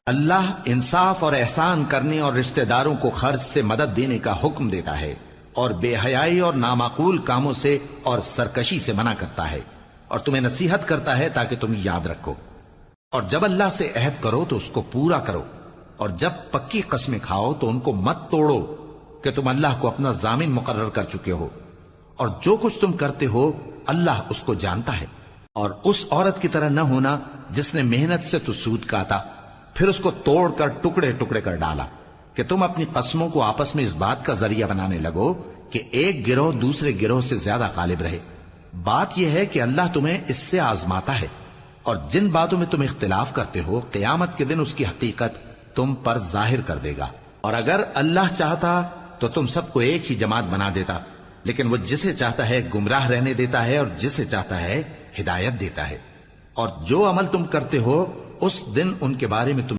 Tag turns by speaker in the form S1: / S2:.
S1: अल्लाह इंसाफ और एहसान करने और रिश्तेदारों को खर्च से मदद देने का हुक्म देता है और बेहयाई और नामाकूल कामों से और सरकशी से मना करता है और तुम्हें नसीहत करता है ताकि तुम याद रखो। और जब अल्लाह से अहद करो तो उसको पूरा करो, और जब पक्की कस्में खाओ तो उनको मत तोड़ो कि तुम अल्लाह को अपना जामिन मुकर्रर कर चुके हो, और जो कुछ तुम करते हो अल्लाह उसको जानता है। और उस औरत की तरह न होना जिसने मेहनत से तो सूद काटा, फिर उसको तोड़कर टुकड़े टुकड़े कर डाला, कि तुम अपनी कस्मों को आपस में इस बात का जरिया बनाने लगो कि एक गिरोह दूसरे गिरोह से ज्यादा गालिब रहे। बात यह है कि अल्लाह तुम्हें इससे आजमाता है, और जिन बातों में तुम इख्तिलाफ करते हो क़यामत के दिन उसकी हकीकत तुम पर जाहिर कर देगा। और अगर अल्लाह चाहता तो तुम सबको एक ही जमात बना देता, लेकिन वो जिसे चाहता है गुमराह रहने देता है और जिसे चाहता है हिदायत देता है। और जो अमल तुम करते हो उस दिन उनके बारे में तुम